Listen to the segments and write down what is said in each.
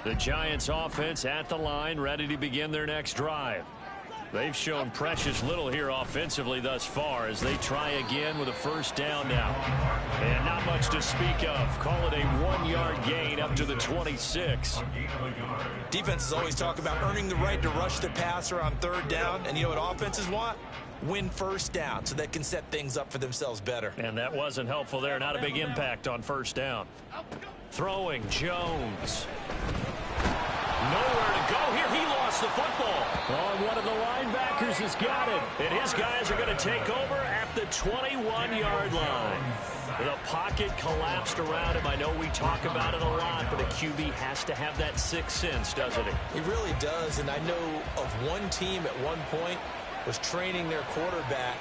The Giants offense at the line, ready to begin their next drive. They've shown precious little here offensively thus far as they try again with a first down now. And not much to speak of. Call it a 1-yard gain up to the 26. Defenses always talk about earning the right to rush the passer on third down. And you know what offenses want? Win first down so they can set things up for themselves better. And that wasn't helpful there. Not a big impact on first down. Throwing Jones. Nowhere to go here. He lost the football. Oh, one of the linebackers has got it. And his guys are going to take over at the 21-yard line. The pocket collapsed around him. I know we talk about it a lot, but a QB has to have that sixth sense, doesn't it? He really does. And I know of one team at one point was training their quarterback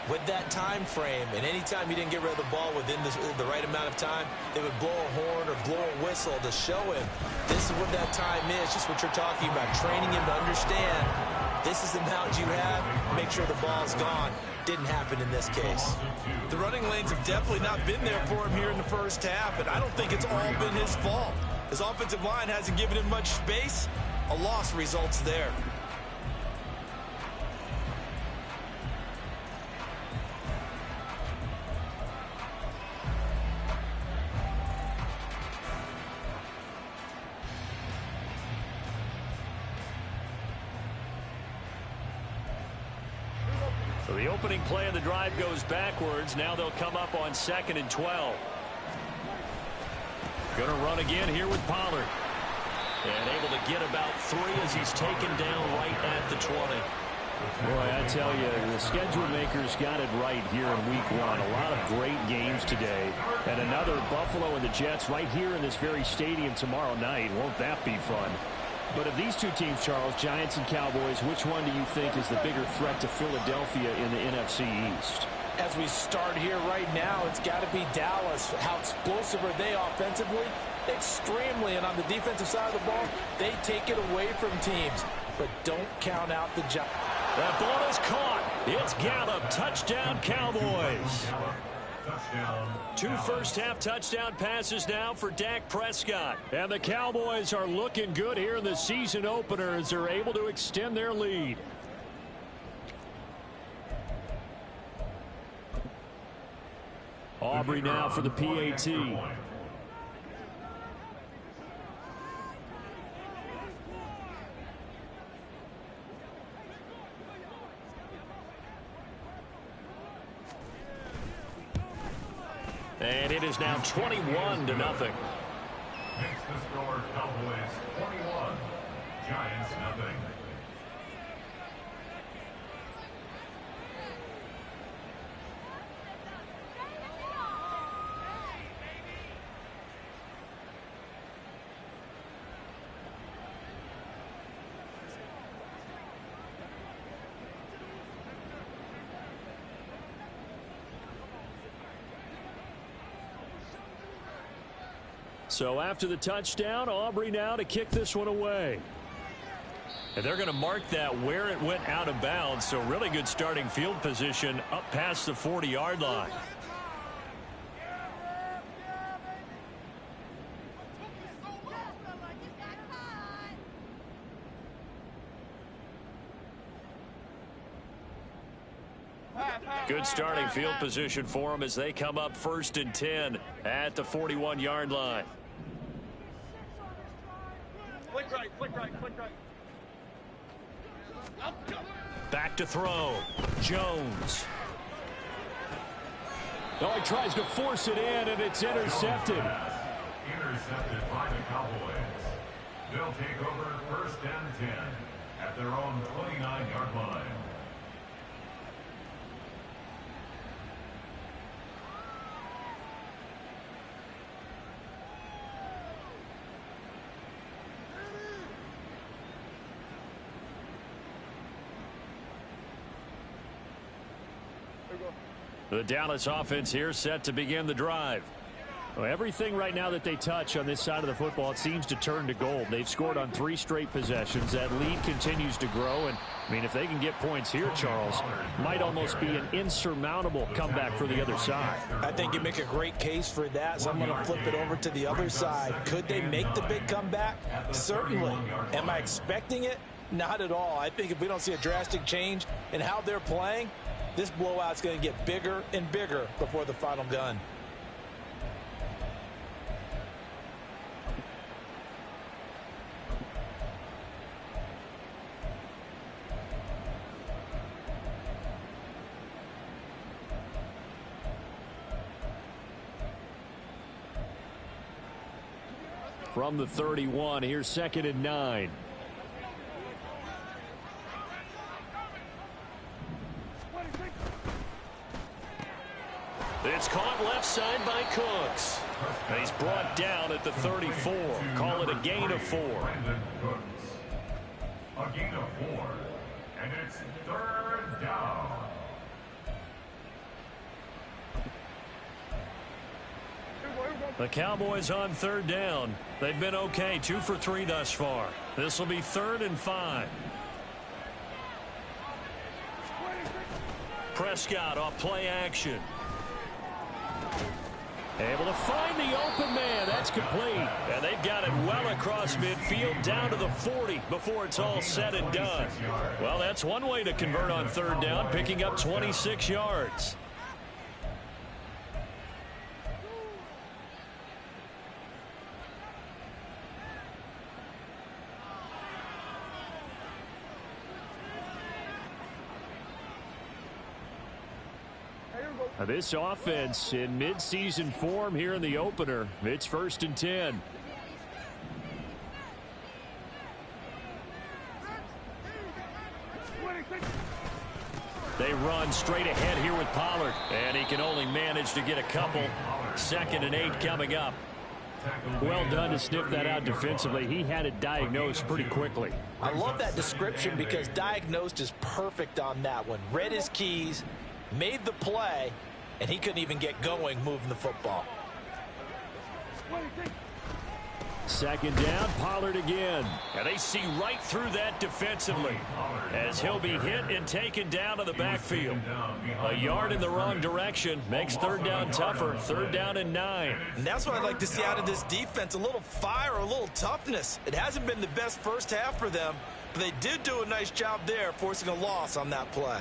with that time frame, and anytime he didn't get rid of the ball within the right amount of time, they would blow a horn or blow a whistle to show him this is what that time is, just what you're talking about, training him to understand this is the amount you have, make sure the ball's gone. Didn't happen in this case. The running lanes have definitely not been there for him here in the first half, and I don't think it's all been his fault. His offensive line hasn't given him much space. A loss results there. So the opening play of the drive goes backwards. Now they'll come up on 2nd and 12. Going to run again here with Pollard. And able to get about 3 as he's taken down right at the 20. Boy, I tell you, the schedule makers got it right here in week 1. A lot of great games today. And another Buffalo and the Jets right here in this very stadium tomorrow night. Won't that be fun? But of these two teams, Charles, Giants and Cowboys, which one do you think is the bigger threat to Philadelphia in the NFC East? As we start here right now, it's got to be Dallas. How explosive are they offensively? Extremely. And on the defensive side of the ball, they take it away from teams. But don't count out the Giants. That ball is caught. It's Gallup. Touchdown, Cowboys. 2 first-half touchdown passes now for Dak Prescott. And the Cowboys are looking good here in the season opener as they're able to extend their lead. Aubrey now for the PAT. And it is now 21-0. Makes the score Cowboys 21, Giants nothing. So after the touchdown, Aubrey now to kick this one away. And they're going to mark that where it went out of bounds. So really good starting field position up past the 40-yard line. Good starting field position for them as they come up 1st and 10 at the 41-yard line. Quick right. Back to throw. Jones. Oh, he tries to force it in, and it's intercepted. Intercepted by the Cowboys. They'll take over 1st and 10 at their own 29-yard line. The Dallas offense here set to begin the drive. Well, everything right now that they touch on this side of the football, it seems to turn to gold. They've scored on 3 straight possessions. That lead continues to grow. And, I mean, if they can get points here, Charles, might almost be an insurmountable comeback for the other side. I think you make a great case for that, so I'm going to flip it over to the other side. Could they make the big comeback? Certainly. Am I expecting it? Not at all. I think if we don't see a drastic change in how they're playing, this blowout's going to get bigger and bigger before the final gun. From the 31, here's 2nd and 9. It's caught left side by Cooks. He's brought down at the 34. Call it a gain of 4. A gain of 4. And it's 3rd down. The Cowboys on 3rd down. They've been okay, 2 for 3 thus far. This will be 3rd and 5. Prescott off play action. Able to find the open man. That's complete. And they've got it well across midfield down to the 40 before it's all said and done. Well, that's one way to convert on 3rd down, picking up 26 yards. This offense in midseason form here in the opener. It's 1st and 10. They run straight ahead here with Pollard, and he can only manage to get a couple. 2nd and 8 coming up. Well done to sniff that out defensively. He had it diagnosed pretty quickly. I love that description because diagnosed is perfect on that one. Read his keys, made the play, and he couldn't even get going moving the football. 2nd down, Pollard again. And they see right through that defensively as he'll be hit and taken down to the backfield. A yard in the wrong direction makes 3rd down tougher. 3rd down and 9. And that's what I'd like to see out of this defense, a little fire, a little toughness. It hasn't been the best first half for them, but they did do a nice job there forcing a loss on that play.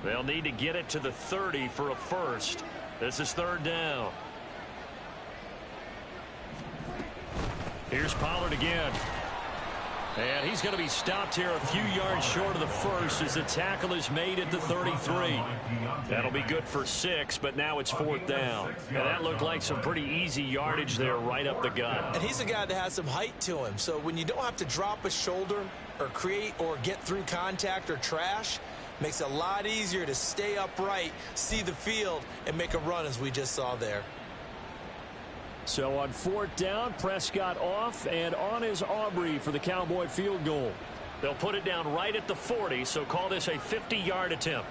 They'll need to get it to the 30 for a first. This is 3rd down. Here's Pollard again. And he's going to be stopped here a few yards short of the first as the tackle is made at the 33. That'll be good for 6, but now it's 4th down. And that looked like some pretty easy yardage there right up the gut. And he's a guy that has some height to him, so when you don't have to drop a shoulder or create or get through contact or trash, makes it a lot easier to stay upright, see the field, and make a run as we just saw there. So on 4th down, Prescott off, and on is Aubrey for the Cowboy field goal. They'll put it down right at the 40, so call this a 50-yard attempt.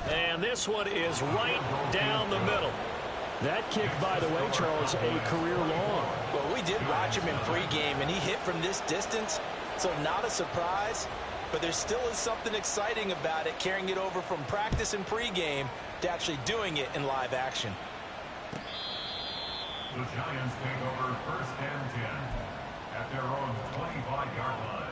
And this one is right down the middle. That kick, by the way, Charles, a career long. Well, we did watch him in pregame, and he hit from this distance, so not a surprise. But there still is something exciting about it, carrying it over from practice and pregame to actually doing it in live action. The Giants take over 1st and 10 at their own 25-yard line.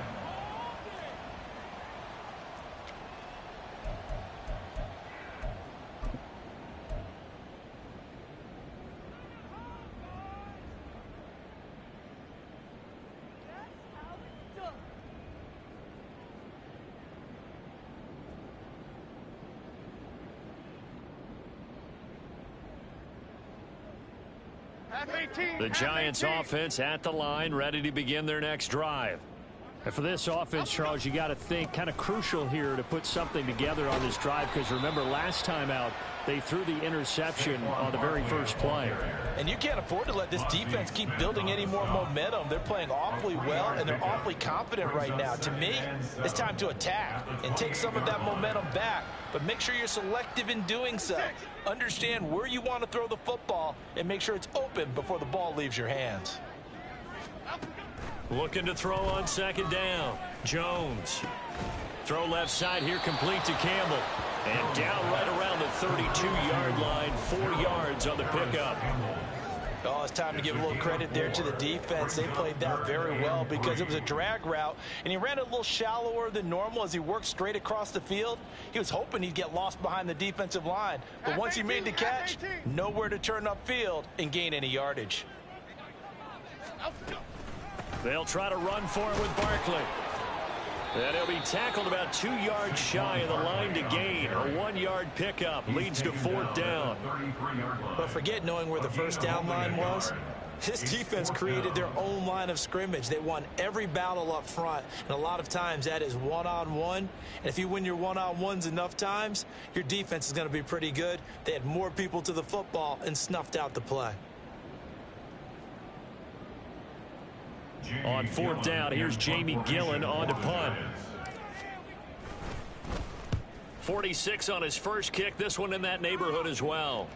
The Giants offense at the line, ready to begin their next drive. And for this offense, Charles, you got to think kind of crucial here to put something together on this drive, because remember last time out they threw the interception on the very first play. And you can't afford to let this defense keep building any more momentum. They're playing awfully well, and they're awfully confident right now. To me, it's time to attack and take some of that momentum back, but make sure you're selective in doing so. Understand where you want to throw the football and make sure it's open before the ball leaves your hands. Looking to throw on second down. Jones. Throw left side here, complete to Campbell. And down right around the 32-yard line, 4 yards on the pickup. Oh, it's time to give a little credit there to the defense. They played that very well because it was a drag route, and he ran a little shallower than normal as he worked straight across the field. He was hoping he'd get lost behind the defensive line, but once he made the catch, nowhere to turn upfield and gain any yardage. They'll try to run for it with Barkley. And he'll be tackled about 2 yards shy of the line to gain. A 1-yard pickup leads to 4th down. But forget knowing where the first down line was. This defense created their own line of scrimmage. They won every battle up front, and a lot of times that is one-on-one. And if you win your one-on-ones enough times, your defense is going to be pretty good. They had more people to the football and snuffed out the play. On 4th down, here's Jamie Gillen on to punt. 46 on his first kick. This one in that neighborhood as well.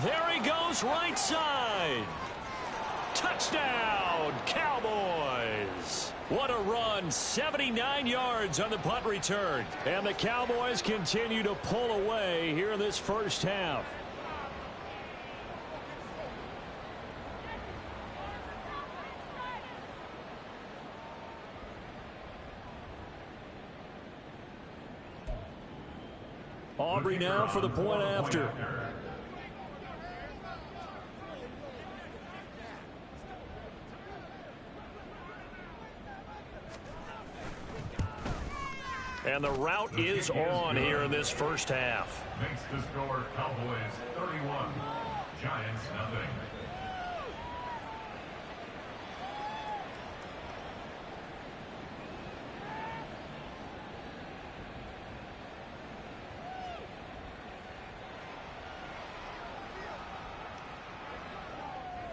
There he goes, right side. Touchdown, Cowboys. What a run, 79 yards on the punt return. And the Cowboys continue to pull away here in this first half. Aubrey now for the point after. And the route is on here in this first half. Makes the score Cowboys 31, Giants nothing.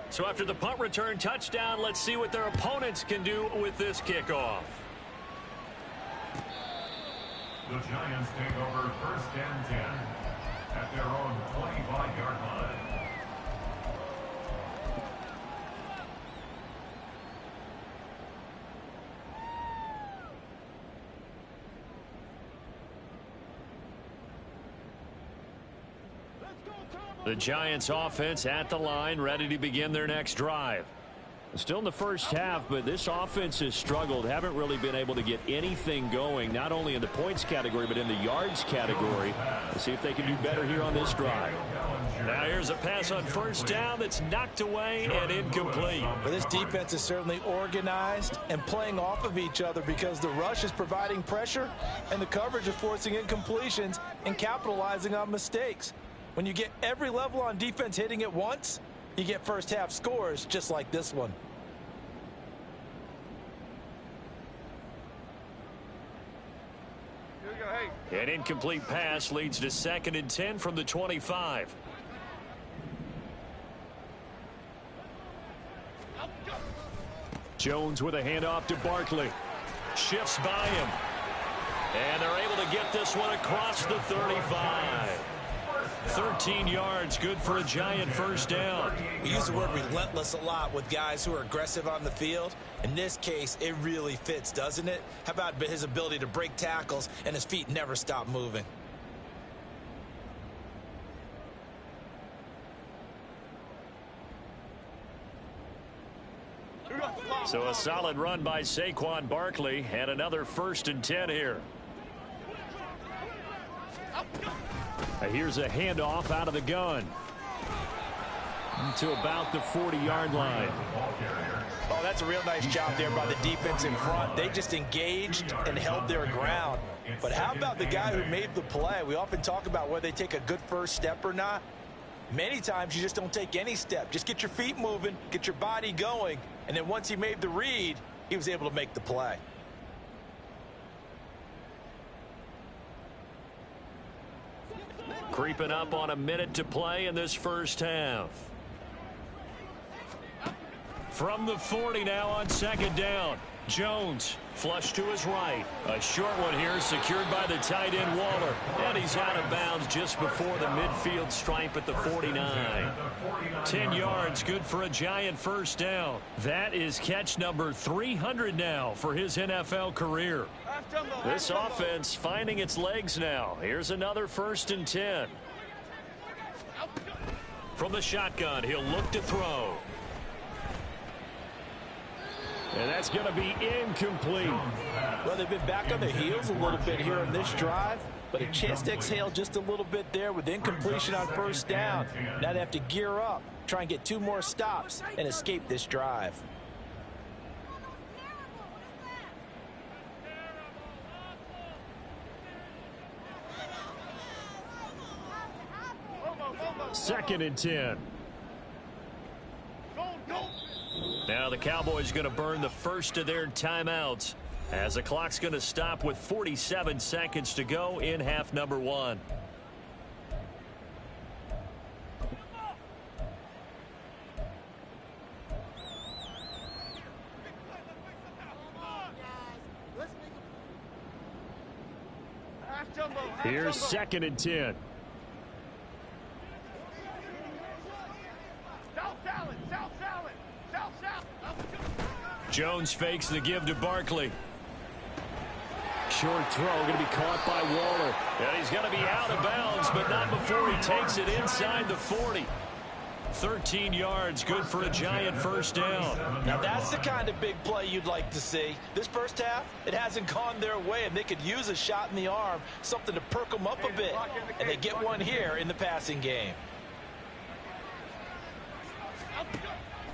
So after the punt return touchdown, let's see what their opponents can do with this kickoff. The Giants take over 1st and 10 at their own 25-yard line. The Giants offense at the line, ready to begin their next drive. Still in the first half, but this offense has struggled. Haven't really been able to get anything going, not only in the points category, but in the yards category. Let's see if they can do better here on this drive. Now here's a pass on 1st down that's knocked away and incomplete. Well, this defense is certainly organized and playing off of each other because the rush is providing pressure and the coverage is forcing incompletions and capitalizing on mistakes. When you get every level on defense hitting at once, you get first half scores just like this one. An incomplete pass leads to 2nd and 10 from the 25. Jones with a handoff to Barkley. Shifts by him. And they're able to get this one across the 35. 13 yards, good for a Giant first down. We use the word relentless a lot with guys who are aggressive on the field. In this case, it really fits, doesn't it? How about his ability to break tackles and his feet never stop moving? So a solid run by Saquon Barkley and another 1st and 10 here. Here's a handoff out of the gun to about the 40-yard line. Oh, that's a real nice job there by the defense in front. They just engaged and held their ground. But how about the guy who made the play? We often talk about whether they take a good first step or not. Many times you just don't take any step. Just get your feet moving, get your body going, and then once he made the read, he was able to make the play. Creeping up on a minute to play in this first half. From the 40 now on second down. Jones flush to his right. A short one here secured by the tight end Waller. And he's out of bounds just before the midfield stripe at the 49. 10 yards, good for a Giant first down. That is catch number 300 now for his NFL career. This offense finding its legs now. Here's another 1st and 10. From the shotgun, he'll look to throw. And that's going to be incomplete. Well, they've been back on their heels a little bit here in this drive, but a chance to exhale just a little bit there with incompletion on first down. Now they have to gear up, try and get 2 more stops and escape this drive. Second and 10. Now the Cowboys going to burn the first of their timeouts as the clock's going to stop with 47 seconds to go in half number 1. Here's second and 10. Jones fakes the give to Barkley. Short throw going to be caught by Waller. And he's going to be out of bounds, but not before he takes it inside the 40. 13 yards, good for a Giant first down. Now that's the kind of big play you'd like to see. This first half, it hasn't gone their way, and they could use a shot in the arm, something to perk them up a bit. And they get one here in the passing game.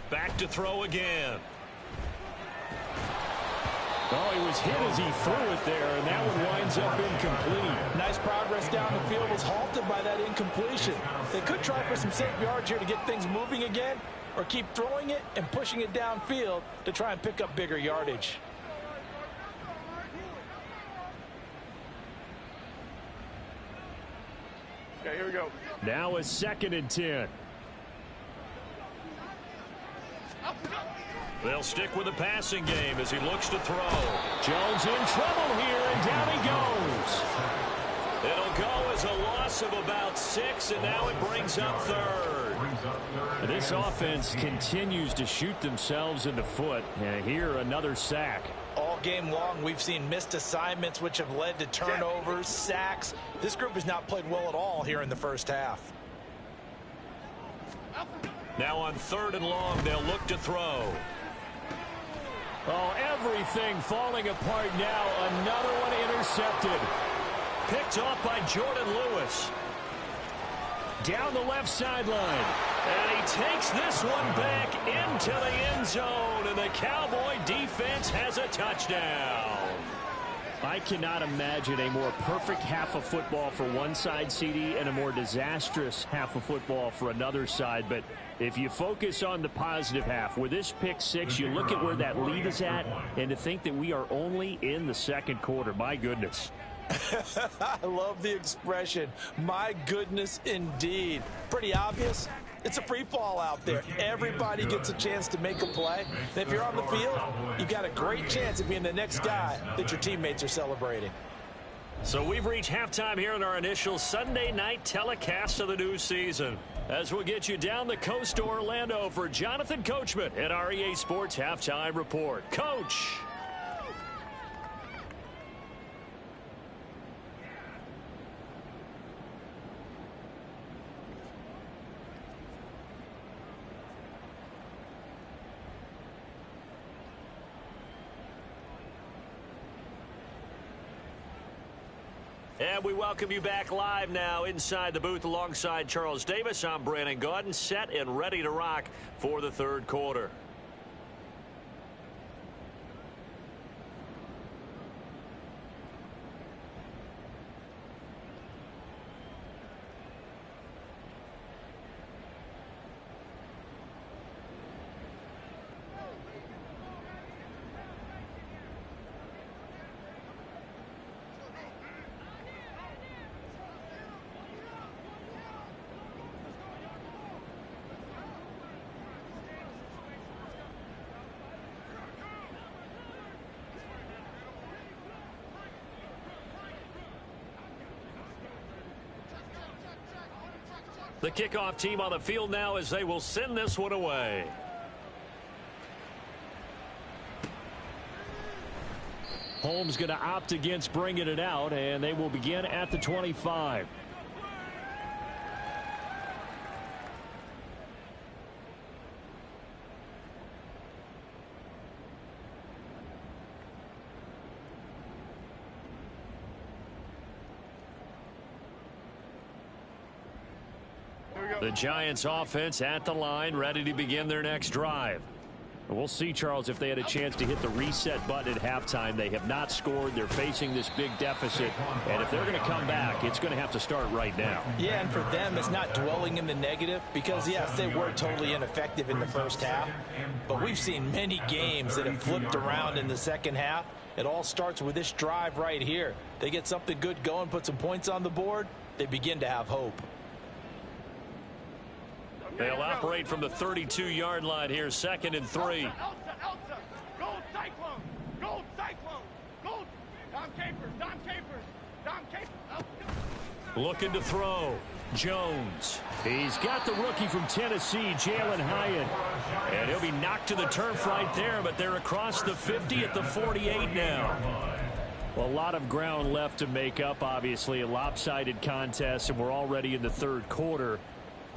Back to throw again. Oh, he was hit as he threw it there, and that one winds up incomplete. Nice progress down the field was halted by that incompletion. They could try for some safe yards here to get things moving again, or keep throwing it and pushing it downfield to try and pick up bigger yardage. Okay, here we go. Now a second and 10. They'll stick with the passing game as he looks to throw. Jones in trouble here, and down he goes. It'll go as a loss of about 6, and now it brings up third. This offense continues to shoot themselves in the foot. And here, another sack. All game long, we've seen missed assignments, which have led to turnovers, sacks. This group has not played well at all here in the first half. Now on 3rd and long, they'll look to throw. Oh, everything falling apart now. Another one intercepted. Picked off by Jordan Lewis. Down the left sideline. And he takes this one back into the end zone. And the Cowboy defense has a touchdown. I cannot imagine a more perfect half of football for one side, CD, and a more disastrous half of football for another side. But if you focus on the positive half, with this pick 6, you look at where that lead is at, and to think that we are only in the second quarter. My goodness. I love the expression, my goodness indeed. Pretty obvious. It's a free fall out there. Everybody gets a chance to make a play. And if you're on the field, you've got a great chance of being the next guy that your teammates are celebrating. So we've reached halftime here in our initial Sunday night telecast of the new season. As we'll get you down the coast to Orlando for Jonathan Coachman at our EA Sports Halftime Report. Coach. And we welcome you back live now inside the booth alongside Charles Davis. I'm Brandon Gaudin, set and ready to rock for the third quarter. 3 and 1 here in the first half. We'll see if they can get a little bit of momentum going. They've got a great lead. They've got a great chance of being the next guy that your teammates are celebrating. So we've reached halftime here in our initial Sunday night telecast of the new season. As we'll get you down the coast to Orlando for Jonathan Coachman at our EA Sports Halftime Report. Coach. And we welcome you back live now inside the booth alongside Charles Davis. I'm Brandon Gaudin, set and ready to rock for the third quarter. The kickoff team on the field now as they will send this one away. Holmes going to opt against bringing it out, and they will begin at the 25. The Giants offense at the line, ready to begin their next drive. We'll see, Charles, if they had a chance to hit the reset button at halftime. They have not scored. They're facing this big deficit. And if they're going to come back, it's going to have to start right now. Yeah, and for them, it's not dwelling in the negative because, yes, they were totally ineffective in the first half. But we've seen many games that have flipped around in the second half. It all starts with this drive right here. They get something good going, put some points on the board, they begin to have hope. They'll operate from the 32-yard line here, 2nd and 3. Elsa, Gold Cyclone, Gold Cyclone, Gold. Dom Capers. Looking to throw. Jones. He's got the rookie from Tennessee, Jalen Hyatt. And he'll be knocked to the turf right there, but they're across the 50 at the 48 now. Well, a lot of ground left to make up, obviously. A lopsided contest, and we're already in the third quarter.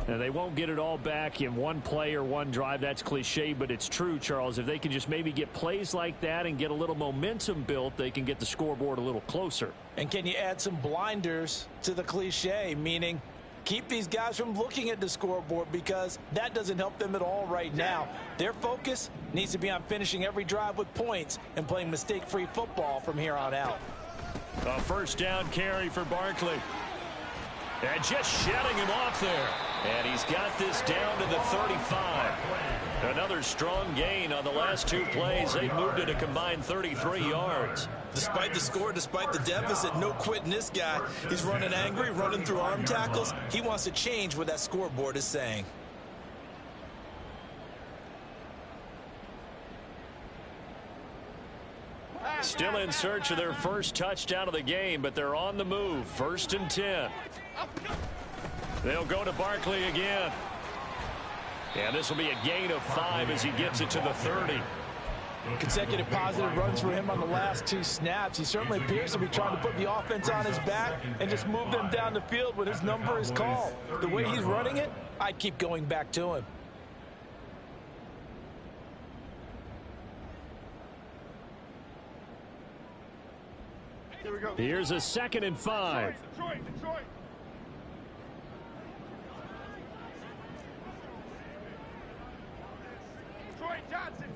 And they won't get it all back in one play or one drive. That's cliche, but it's true, Charles. If they can just maybe get plays like that and get a little momentum built, they can get the scoreboard a little closer. And can you add some blinders to the cliche, meaning keep these guys from looking at the scoreboard because that doesn't help them at all right now. Their focus needs to be on finishing every drive with points and playing mistake-free football from here on out. A first down carry for Barkley. And just shedding him off there. And he's got this down to the 35. Another strong gain on the last two plays. They moved it a combined 33 yards. Despite the score, despite the deficit, no quitting this guy. He's running angry, running through arm tackles. He wants to change what that scoreboard is saying. Still in search of their first touchdown of the game, but they're on the move. 1st and 10. They'll go to Barkley again. And this will be a gain of 5 as he gets it to the 30. Consecutive positive runs for him on the last 2 snaps. He certainly appears to be trying to put the offense on his back and just move them down the field when his number is called. The way he's running it, I'd keep going back to him. Here's a 2nd and 5. Detroit.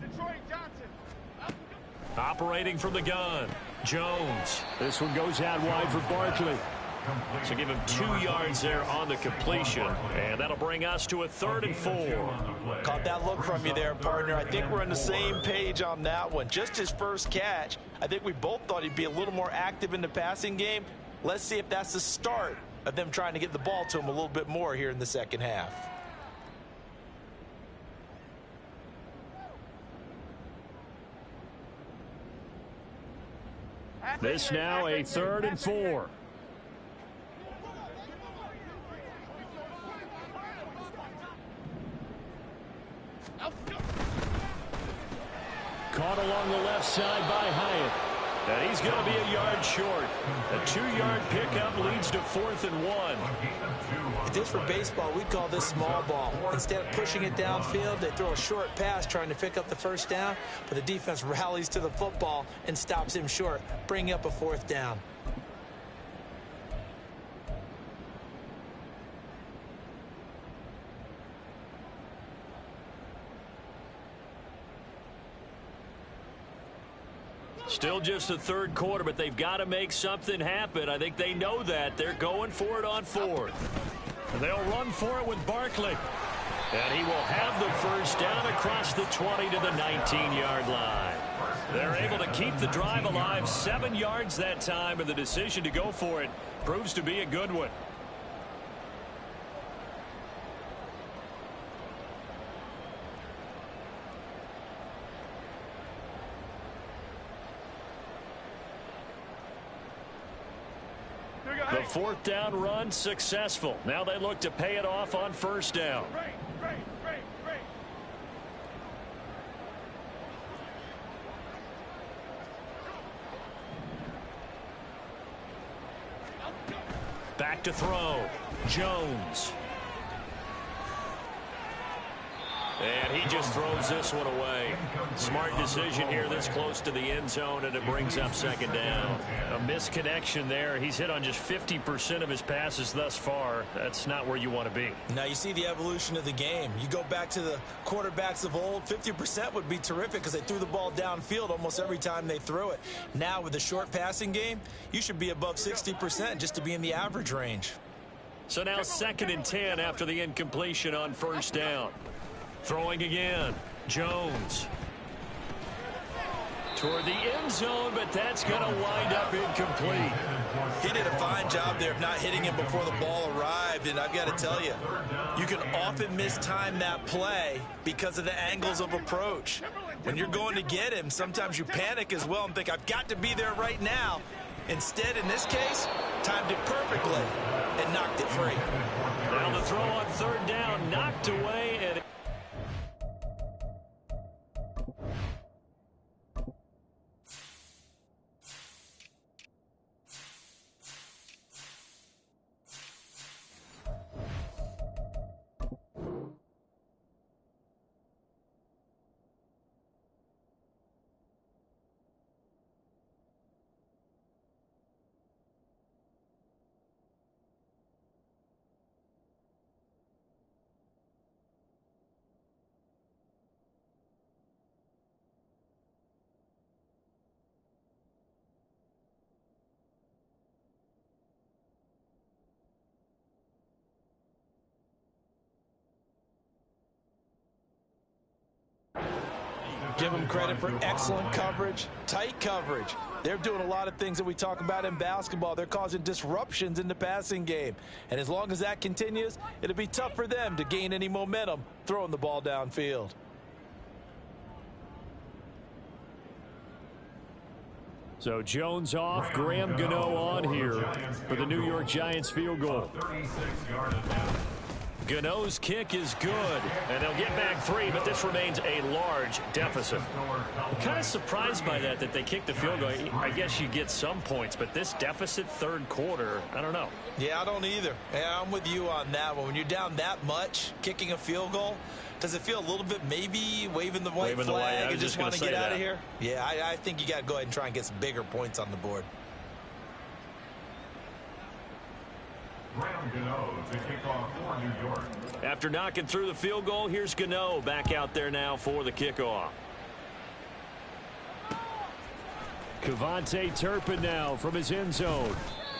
Detroit Johnson. Operating from the gun. Jones. This one goes out wide for Barkley. So give him 2 yards there on the completion. And that'll bring us to a 3rd and 4. Caught that look from you there, partner. I think we're on the same page on that one. Just his first catch. I think we both thought he'd be a little more active in the passing game. Let's see if that's the start of them trying to get the ball to him a little bit more here in the second half. This now a 3rd and 4. Caught along the left side by Hyatt. And he's going to be a yard short. A 2-yard pickup leads to 4th and 1. If this were baseball, we'd call this small ball. Instead of pushing it downfield, they throw a short pass trying to pick up the first down, but the defense rallies to the football and stops him short, bringing up a 4th down. Still just the third quarter, but they've got to make something happen. I think they know that. They're going for it on 4th. And they'll run for it with Barkley. And he will have the first down across the 20 to the 19-yard line. They're able to keep the drive alive, 7 yards that time, and the decision to go for it proves to be a good one. The fourth down run successful. Now they look to pay it off on first down. Great. Back to throw. Jones. And he just throws this one away. Smart decision here this close to the end zone, and it brings up second down. A misconnection there. He's hit on just 50% of his passes thus far. That's not where you want to be. Now you see the evolution of the game. You go back to the quarterbacks of old, 50% would be terrific because they threw the ball downfield almost every time they threw it. Now with the short passing game, you should be above 60% just to be in the average range. So now 2nd and 10 after the incompletion on first down. Throwing again. Jones. Toward the end zone, but that's going to wind up incomplete. He did a fine job there of not hitting him before the ball arrived, and I've got to tell you, you can often mistime that play because of the angles of approach. When you're going to get him, sometimes you panic as well and think, I've got to be there right now. Instead, in this case, timed it perfectly and knocked it free. Now the throw on third down, knocked away, and Give them credit for excellent coverage, tight coverage. They're doing a lot of things that we talk about in basketball. They're causing disruptions in the passing game. And as long as that continues, it'll be tough for them to gain any momentum throwing the ball downfield. So Jones off, Graham Gano on here for the New York Giants field goal. Gano's kick is good, and they'll get back 3, but this remains a large deficit. I'm kind of surprised by that they kicked the field goal. I guess you get some points, but this deficit third quarter, I don't know. Yeah, I don't either. Yeah, I'm with you on that one. When you're down that much, kicking a field goal, does it feel a little bit maybe waving the white flag and just want to get out of here? Yeah, I think you got to go ahead and try and get some bigger points on the board. Graham Gano to kick off for New York. After knocking through the field goal, here's Gano back out there now for the kickoff. Kevontae Turpin now from his end zone.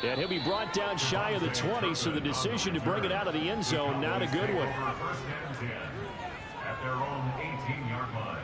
And he'll be brought down shy of the 20, so the decision to bring it out of the end zone, not a good one. First and 10 at their own 18-yard line.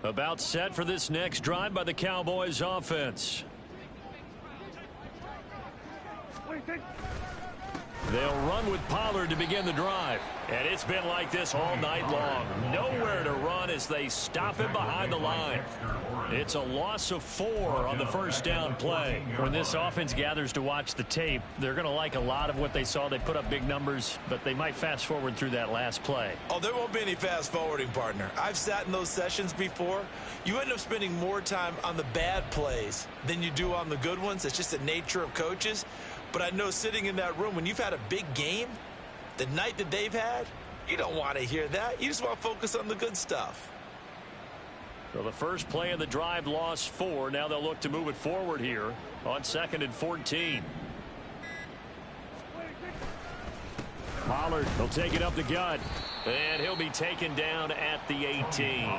About set for this next drive by the Cowboys offense. They'll run with Pollard to begin the drive. And it's been like this all night long. Nowhere to run as they stop him behind the line. It's a loss of 4 on the first down play. When this offense gathers to watch the tape, they're going to like a lot of what they saw. They put up big numbers, but they might fast forward through that last play. Oh, there won't be any fast forwarding, partner. I've sat in those sessions before. You end up spending more time on the bad plays than you do on the good ones. It's just the nature of coaches. But I know sitting in that room, when you've had a big game, the night that they've had, you don't want to hear that. You just want to focus on the good stuff. So the first play of the drive lost 4. Now they'll look to move it forward here on 2nd and 14. Pollard will take it up the gut. And he'll be taken down at the 18.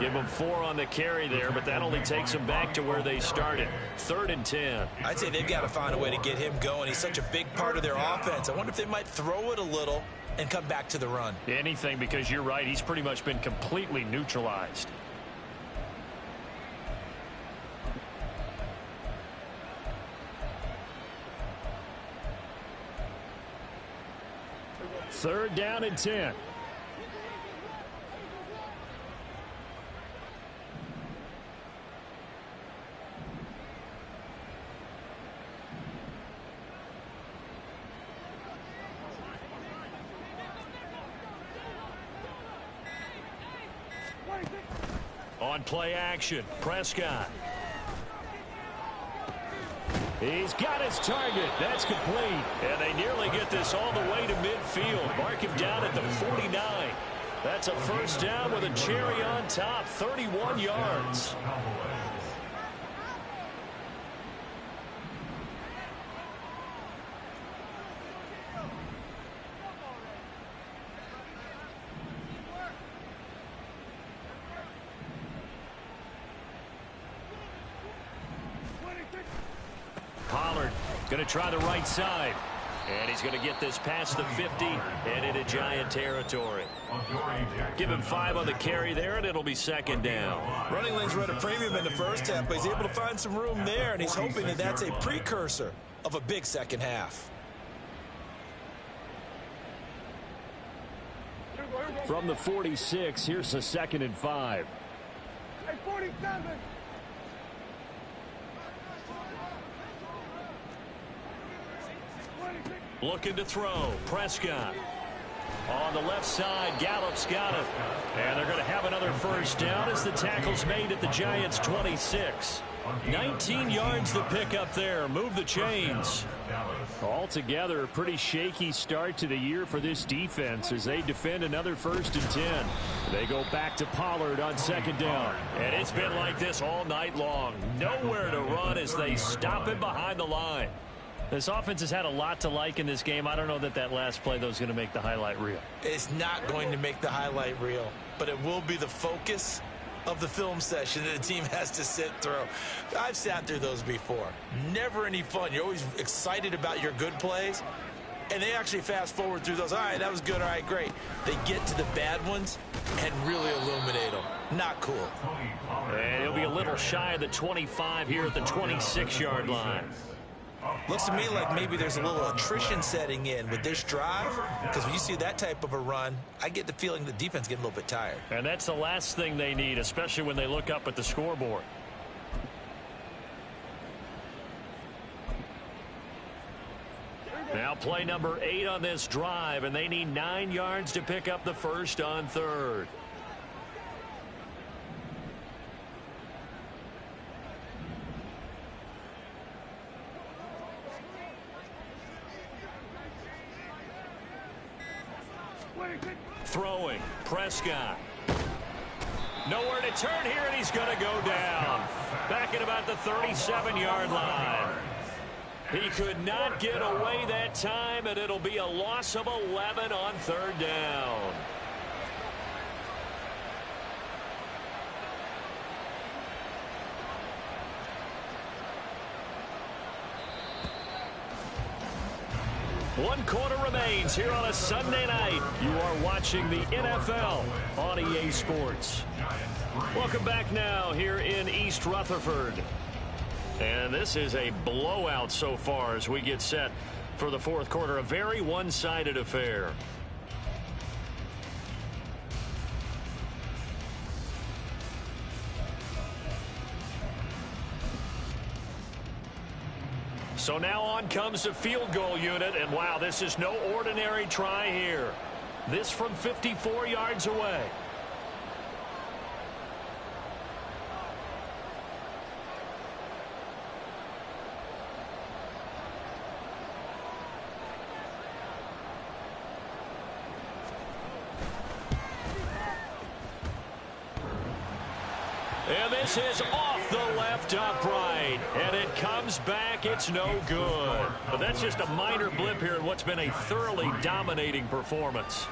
Give him 4 on the carry there, but that only takes him back to where they started. 3rd and 10. I'd say they've got to find a way to get him going. He's such a big part of their offense. I wonder if they might throw it a little and come back to the run. Anything, because you're right. He's pretty much been completely neutralized. Third down and 10. On play action, Prescott. He's got his target. That's complete. And they nearly get this all the way to midfield. Mark him down at the 49. That's a first down with a cherry on top. 31 yards. Pollard going to try the right side. And he's going to get this past the 50 and into Giant territory. Give him 5 on the carry there, and it'll be second down. Running lanes were at a premium in the first half, but he's able to find some room there, and he's hoping that that's a precursor of a big second half. From the 46, here's a 2nd and 5. Hey, 47. Looking to throw. Prescott. On the left side, Gallup's got it. And they're going to have another first down as the tackle's made at the Giants' 26. 19 yards to pick up there. Move the chains. Altogether, a pretty shaky start to the year for this defense as they defend another 1st and 10. They go back to Pollard on 2nd down. And it's been like this all night long. Nowhere to run as they stop him behind the line. This offense has had a lot to like in this game. I don't know that last play, though, is going to make the highlight reel. It's not going to make the highlight reel, but it will be the focus of the film session that the team has to sit through. I've sat through those before. Never any fun. You're always excited about your good plays, and they actually fast forward through those. All right, that was good. All right, great. They get to the bad ones and really illuminate them. Not cool. And he'll be a little shy of the 25 here at the 26-yard line. Looks to me like maybe there's a little attrition setting in with this drive, because when you see that type of a run, I get the feeling the defense getting a little bit tired. And that's the last thing they need, especially when they look up at the scoreboard. Now play number 8 on this drive, and they need 9 yards to pick up the first on 3rd. Throwing, Prescott. Nowhere to turn here, and he's going to go down. Back at about the 37-yard line. He could not get away that time, and it'll be a loss of 11 on 3rd down. One quarter remains here on a Sunday night. You are watching the NFL on EA Sports. Welcome back now here in East Rutherford. And this is a blowout so far as we get set for the 4th quarter. A very one-sided affair. So now on comes the field goal unit, and wow, this is no ordinary try here. This from 54 yards away. And this is off the left upright, and it comes back. It's no good. But that's just a minor blip here in what's been a thoroughly dominating performance.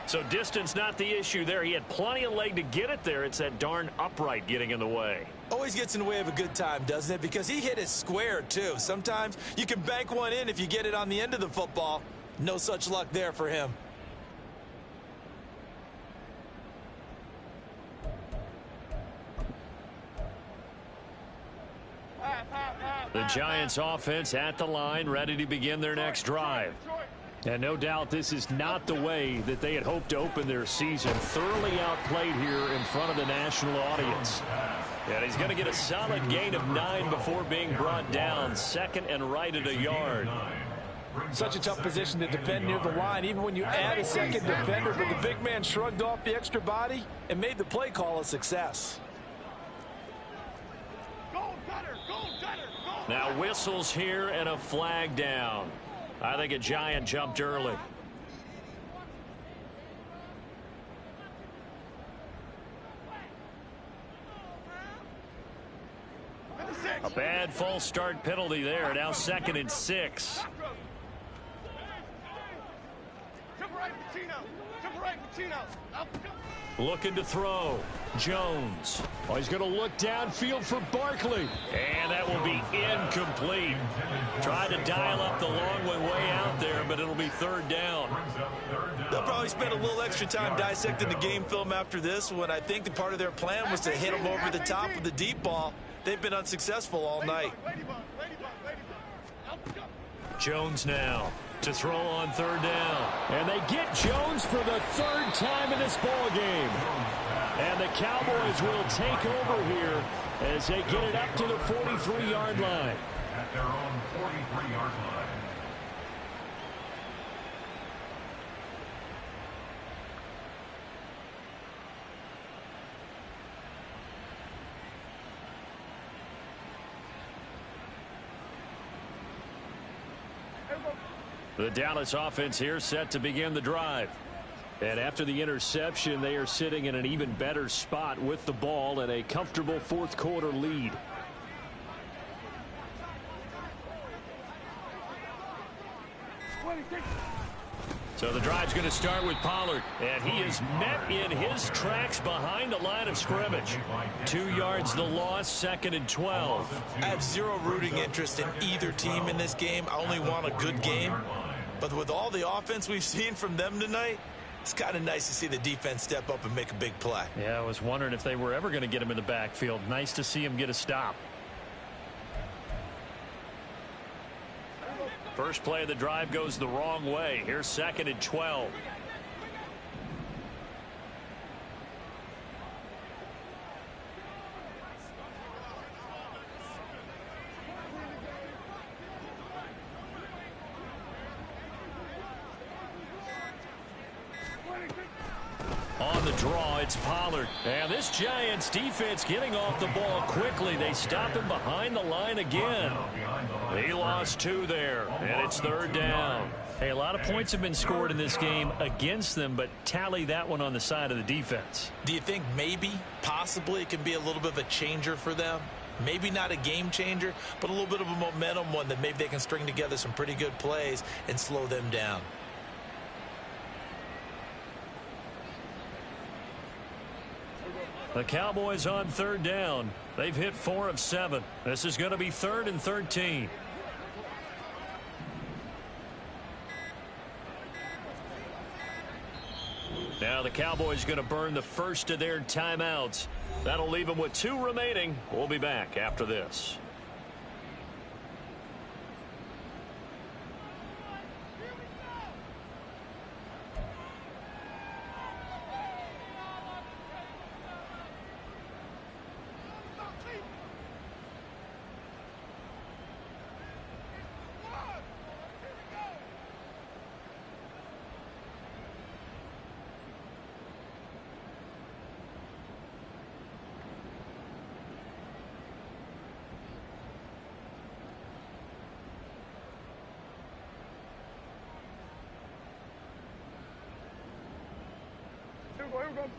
So distance not the issue there. He had plenty of leg to get it there. It's that darn upright getting in the way. Always gets in the way of a good time, doesn't it? Because he hit it square, too. Sometimes you can bank one in if you get it on the end of the football. No such luck there for him. The Giants offense at the line, ready to begin their next drive. And no doubt this is not the way that they had hoped to open their season. Thoroughly outplayed here in front of the national audience. And he's going to get a solid gain of 9 before being brought down. Second and right at a yard. Such a tough position to defend near the line, even when you add a second defender. But the big man shrugged off the extra body and made the play call a success. Now whistles here and a flag down. I think a Giant jumped early. A bad false start penalty there. Now 2nd and 6. Looking to throw. Jones. Oh, he's going to look downfield for Barkley. And that will be incomplete. Tried to dial up the long way out there, but it'll be 3rd down. They'll probably spend a little extra time dissecting the game film after this when I think the part of their plan was to hit them over the top of the deep ball. They've been unsuccessful all night. Jones now to throw on 3rd down. And they get Jones for the 3rd time in this ball game. And the Cowboys will take over here as they get it up to the 43-yard line. At their own 43-yard line. The Dallas offense here set to begin the drive. And after the interception, they are sitting in an even better spot with the ball and a comfortable 4th quarter lead. So the drive's going to start with Pollard, and he is met in his tracks behind the line of scrimmage. 2 yards the loss, 2nd and 12. I have zero rooting interest in either team in this game. I only want a good game. But with all the offense we've seen from them tonight, it's kind of nice to see the defense step up and make a big play. Yeah, I was wondering if they were ever going to get him in the backfield. Nice to see him get a stop. First play of the drive goes the wrong way. Here's 2nd and 12. On the draw, it's Pollard. And this Giants defense getting off the ball quickly. They stop him behind the line again. He lost 2 there, and it's 3rd down. Hey, a lot of points have been scored in this game against them, but tally that one on the side of the defense. Do you think maybe, possibly, it can be a little bit of a changer for them? Maybe not a game changer, but a little bit of a momentum one that maybe they can string together some pretty good plays and slow them down. The Cowboys on 3rd down. They've hit 4 of 7. This is going to be 3rd and 13. Now the Cowboys going to burn the first of their timeouts. That'll leave them with 2 remaining. We'll be back after this.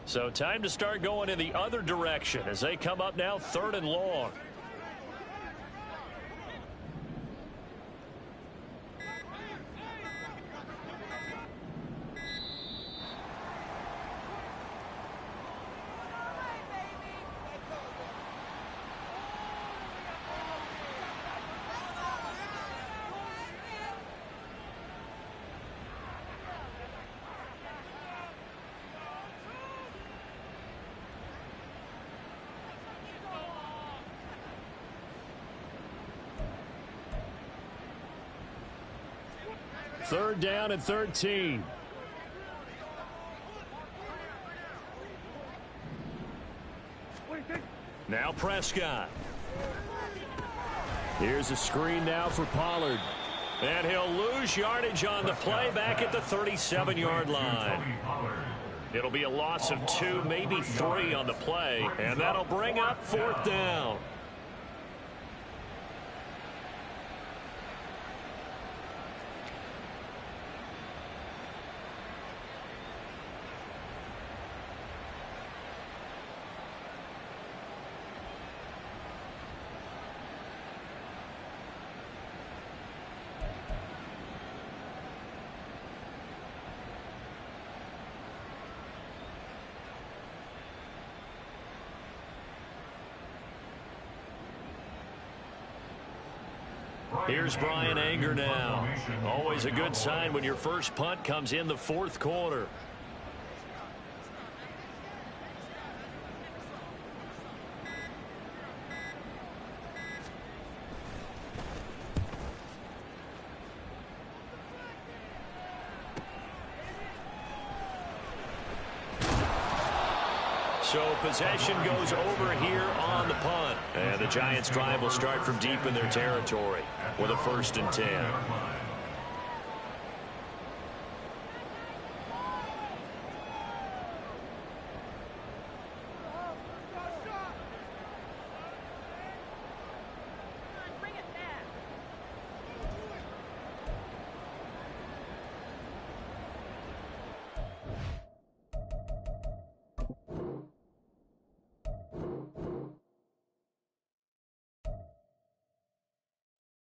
So time to start going in the other direction as they come up now 3rd and long. Third down and 13. Now Prescott. Here's a screen now for Pollard. And he'll lose yardage on the play back at the 37-yard line. It'll be a loss of 2, maybe 3 on the play. And that'll bring up 4th down. Here's Brian Anger now. Always a good sign when your first punt comes in the 4th quarter. So possession goes over here on the punt. And the Giants' drive will start from deep in their territory with a 1st and 10.